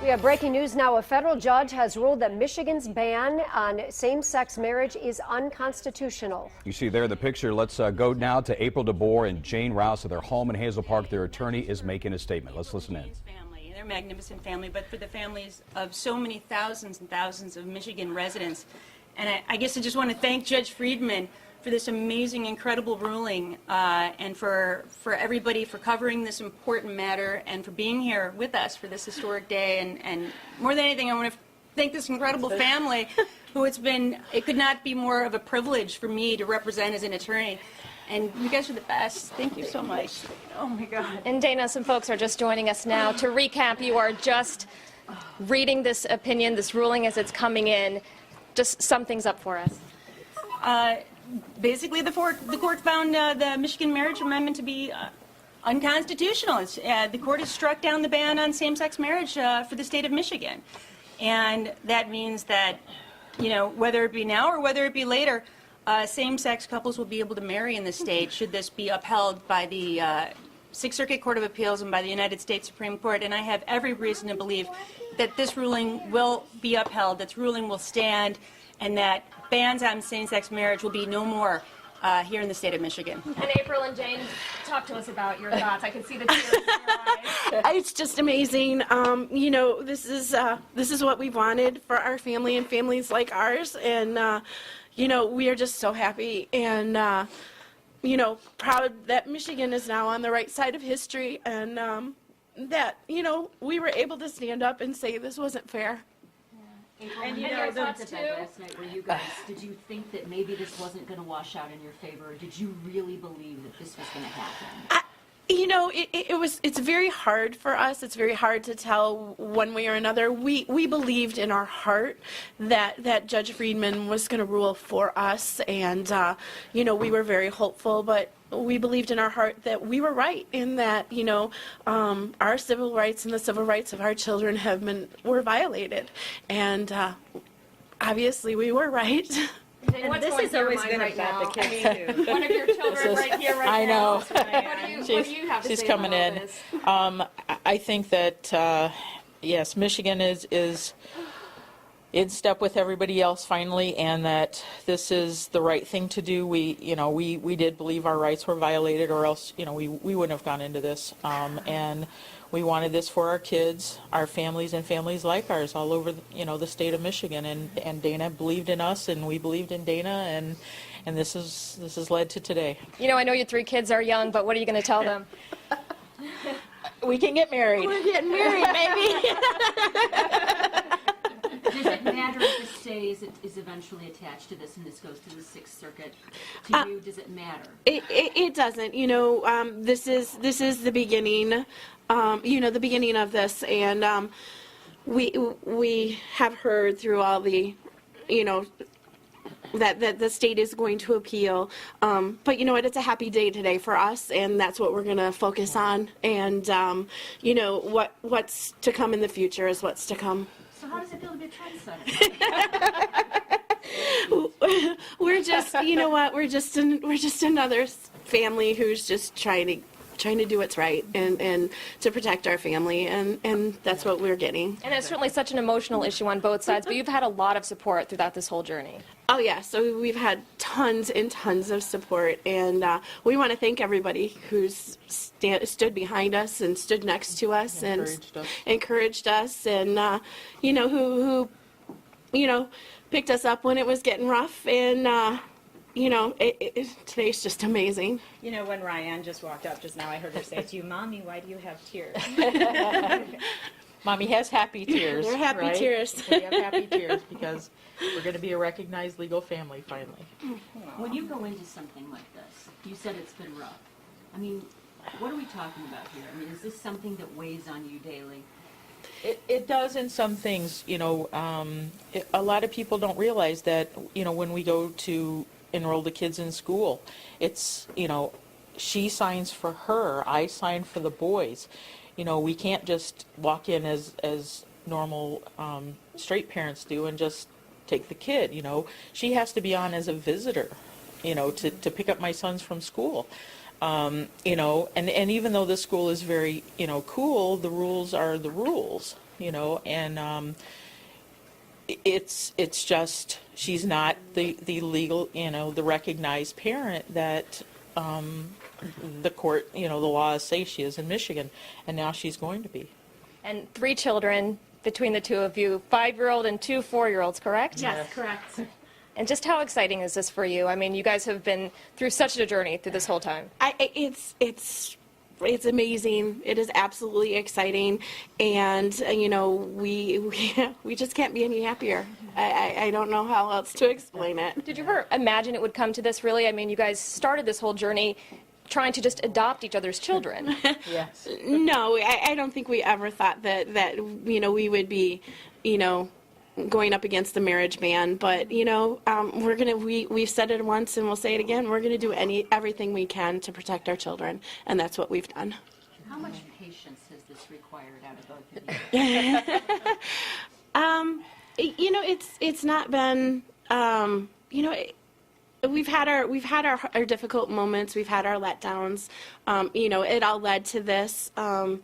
We have breaking news now. A federal judge has ruled that Michigan's ban on same-sex marriage is unconstitutional. You see there the picture. Let's go now to April DeBoer and Jane Rouse at their home in Hazel Park. Their attorney is making a statement. Let's listen in. They're a magnificent family, but for the families of so many thousands and thousands of Michigan residents. And I guess I just want to thank Judge Friedman for this amazing, incredible ruling, and for everybody for covering this important matter and for being here with us for this historic day. And more than anything, I want to thank this incredible family who it could not be more of a privilege for me to represent as an attorney. And you guys are the best. Thank you so much. Oh, my God. And Dana, some folks are just joining us now. To recap, you are just reading this opinion, this ruling as it's coming in. Just sum things up for us. Basically, the court found the Michigan marriage amendment to be unconstitutional. The court has struck down the ban on same-sex marriage for the state of Michigan. And that means that, whether it be now or whether it be later, same-sex couples will be able to marry in the state should this be upheld by the Sixth Circuit Court of Appeals and by the United States Supreme Court. And I have every reason to believe that this ruling will be upheld, that this ruling will stand, and that bans on same-sex marriage will be no more here in the state of Michigan. And April and Jane, talk to us about your thoughts. I can see the tears in your eyes. It's just amazing. This is what we wanted for our family and families like ours, and we are just so happy and proud that Michigan is now on the right side of history, and that we were able to stand up and say this wasn't fair. And your thoughts that last night where you guys, did you think that maybe this wasn't going to wash out in your favor, or did you really believe that this was going to happen? It's very hard for us. It's very hard to tell one way or another. We believed in our heart that Judge Friedman was going to rule for us, and we were very hopeful, but we believed in our heart that we were right in that our civil rights and the civil rights of our children were violated, and obviously we were right. And this has always been about the kids too. One of your children right here, right now. I know. What do you have to She's say coming about in. this? I think that yes, Michigan is in step with everybody else finally, and that this is the right thing to do. We did believe our rights were violated, or else we wouldn't have gone into this. And we wanted this for our kids, our families, and families like ours all over the state of Michigan. And Dana believed in us, and we believed in Dana, and this has led to today. I know your 3 kids are young, but what are you going to tell them? We can get married. We're getting married, baby. Does it matter if the stay is eventually attached to this and this goes to the Sixth Circuit? To you, does it matter? It doesn't. This is the beginning. The beginning of this, and we have heard through all the, that the state is going to appeal. But you know what? It's a happy day today for us, and that's what we're going to focus on. And what's to come in the future is what's to come. So how does it feel to be a trendsetter? We're just, we're just another family who's just trying to do what's right and to protect our family, and that's what we're getting. And it's certainly such an emotional issue on both sides, but you've had a lot of support throughout this whole journey. Oh yeah, so we've had tons and tons of support, and we want to thank everybody who's stood behind us and stood next to us and encouraged us, and who picked us up when it was getting rough, and today's just amazing. When Ryan just walked up just now, I heard her say to you, "Mommy, why do you have tears?" Mommy has happy tears. They're happy right? tears. We have happy tears because we're going to be a recognized legal family finally. When you go into something like this, you said it's been rough. I mean, what are we talking about here? I mean, is this something that weighs on you daily? It does in some things. A lot of people don't realize that, when we go to enroll the kids in school, it's, she signs for her, I sign for the boys. We can't just walk in as normal straight parents do and just take the kid. She has to be on as a visitor, to pick up my sons from school. And even though this school is very, cool, the rules are the rules. you know, and it's just, she's not the legal, you know, the recognized parent that the court, you know, the laws say she is in Michigan, and now she's going to be. And 3 children between the two of you, 5-year-old and 2 4-year-olds, correct? Yes, correct. And just how exciting is this for you? I mean, you guys have been through such a journey through this whole time. It's amazing. It is absolutely exciting, and you know, we just can't be any happier. I don't know how else to explain it. Did you ever imagine it would come to this, really? I mean, you guys started this whole journey trying to just adopt each other's children. Yes. No, I don't think we ever thought that you know, we would be, you know, going up against the marriage ban, but you know, we've said it once and we'll say it again. We're gonna do everything we can to protect our children, and that's what we've done. How much patience has this required out of both of you? You know, it's not been, you know. We've had our difficult moments. We've had our letdowns. You know, it all led to this. I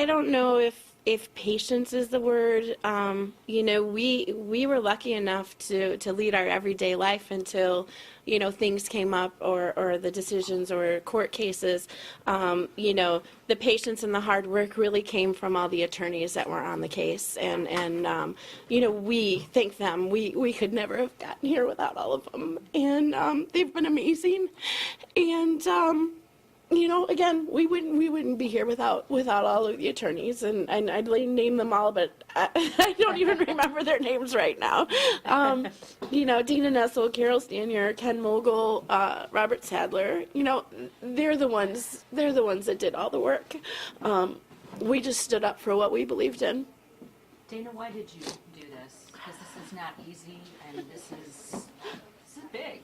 don't know if patience is the word. You know, we were lucky enough to lead our everyday life until, you know, things came up or the decisions or court cases. You know, the patience and the hard work really came from all the attorneys that were on the case, and you know, we thank them. We could never have gotten here without all of them, and they've been amazing. And you know, again, we wouldn't be here without all of the attorneys, and I'd name them all, but I don't even remember their names right now. You know, Dina Nessel, Carol Stanier, Ken Mogul, Robert Sadler. You know, they're the ones that did all the work. We just stood up for what we believed in. Dana, why did you do this? Because this is not easy, and this is big.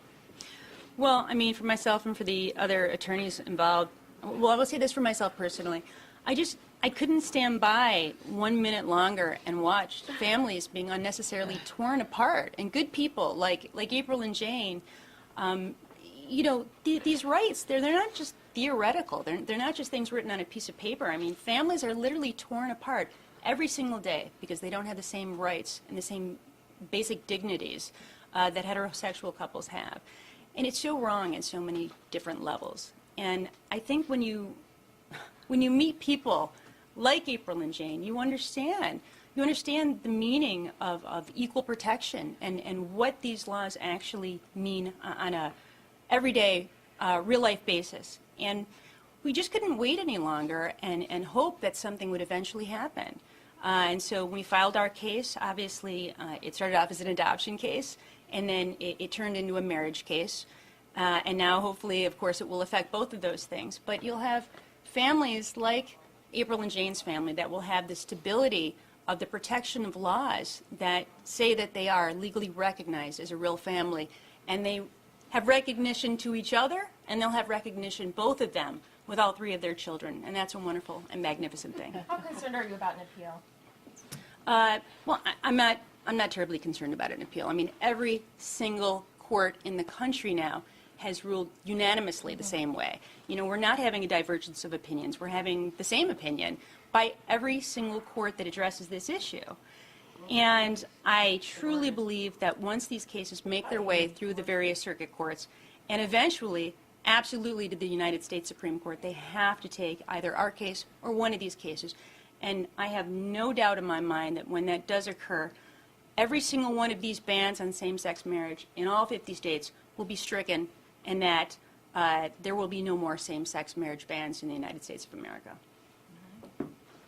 Well, I mean, for myself and for the other attorneys involved, well, I will say this for myself personally. I couldn't stand by 1 minute longer and watch families being unnecessarily torn apart, and good people like April and Jane. You know, these rights, they're not just theoretical. They're not just things written on a piece of paper. I mean, families are literally torn apart every single day because they don't have the same rights and the same basic dignities that heterosexual couples have. And it's so wrong at so many different levels. And I think when you meet people like April and Jane, you understand the meaning of equal protection and what these laws actually mean on a everyday, real-life basis. And we just couldn't wait any longer and hope that something would eventually happen. And so when we filed our case, obviously it started off as an adoption case, and then it turned into a marriage case. And now, hopefully, of course, it will affect both of those things. But you'll have families like April and Jane's family that will have the stability of the protection of laws that say that they are legally recognized as a real family. And they have recognition to each other, and they'll have recognition, both of them, with all 3 of their children. And that's a wonderful and magnificent thing. How concerned are you about an appeal? Well, I'm not terribly concerned about an appeal. I mean, every single court in the country now has ruled unanimously the same way. You know, we're not having a divergence of opinions. We're having the same opinion by every single court that addresses this issue. And I truly believe that once these cases make their way through the various circuit courts, and eventually, absolutely to the United States Supreme Court, they have to take either our case or one of these cases. And I have no doubt in my mind that when that does occur, every single one of these bans on same-sex marriage in all 50 states will be stricken, and that there will be no more same-sex marriage bans in the United States of America.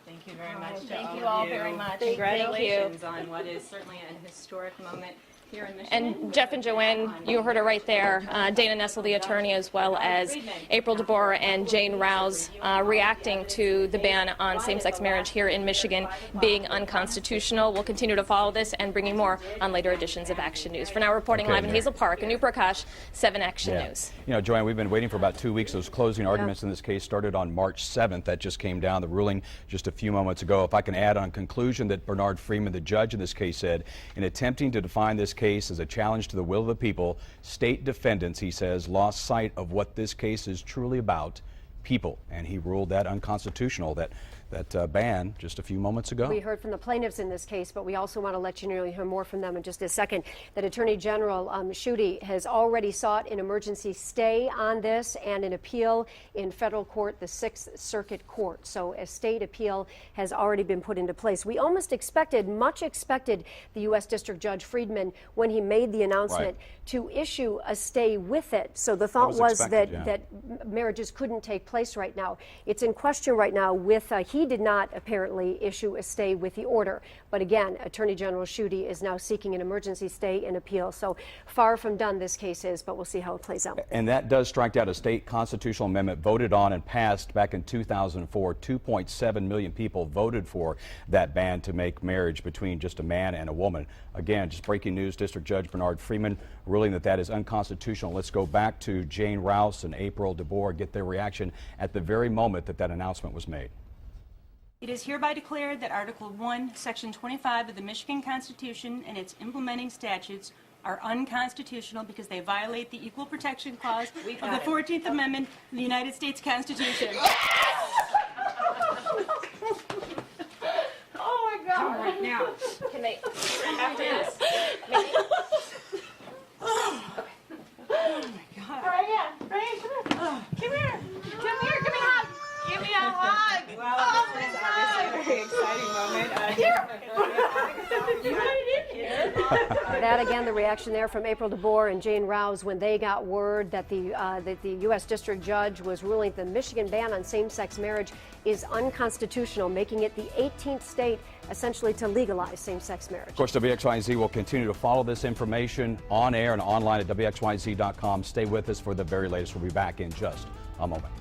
Thank you very much. Thank you all very much. Congratulations on what is certainly an historic moment here in Michigan. And Jeff and Joanne, you heard it right there. Dana Nessel, the attorney, as well as April DeBoer and Jane Rouse reacting to the ban on same-sex marriage here in Michigan being unconstitutional. We'll continue to follow this and bringing more on later editions of Action News. For now, reporting live in Hazel Park, Anu Prakash, 7 Action News. You know, Joanne, we've been waiting for about 2 weeks. Those closing arguments in this case started on March 7th. That just came down, the ruling just a few moments ago. If I can add on conclusion that Bernard Freeman, the judge in this case, said, in attempting to define this case as a challenge to the will of the people, state defendants, he says, lost sight of what this case is truly about, people. And he ruled that unconstitutional, that that ban just a few moments ago. We heard from the plaintiffs in this case, but we also want to let you know, you'll hear more from them in just a second, that Attorney General Schuette has already sought an emergency stay on this and an appeal in federal court, the 6th Circuit Court. So a state appeal has already been put into place. We almost expected, much expected, the U.S. District Judge Friedman, when he made the announcement, to issue a stay with it. So the thought was that marriages couldn't take place right now. It's in question right now with, he did not apparently issue a stay with the order. But again, Attorney General Schuette is now seeking an emergency stay and appeal. So far from done this case is, but we'll see how it plays out. And that does strike out a state constitutional amendment voted on and passed back in 2004. 2.7 million people voted for that ban to make marriage between just a man and a woman. Again, just breaking news, District Judge Bernard Freeman ruling that is unconstitutional. Let's go back to Jane Rouse and April DeBoer, get their reaction at the very moment that announcement was made. It is hereby declared that Article 1, Section 25 of the Michigan Constitution and its implementing statutes are unconstitutional because they violate the Equal Protection Clause of the 14th Amendment of the United States Constitution. Oh my God! Right now. Can they, after this, Give me a hug. Give me a hug. Well, this is obviously a very exciting moment. You wanted in here. That again, the reaction there from April DeBoer and Jane Rouse when they got word that the U.S. District Judge was ruling the Michigan ban on same-sex marriage is unconstitutional, making it the 18th state essentially to legalize same-sex marriage. Of course, WXYZ will continue to follow this information on air and online at WXYZ.com. Stay with us for the very latest. We'll be back in just a moment.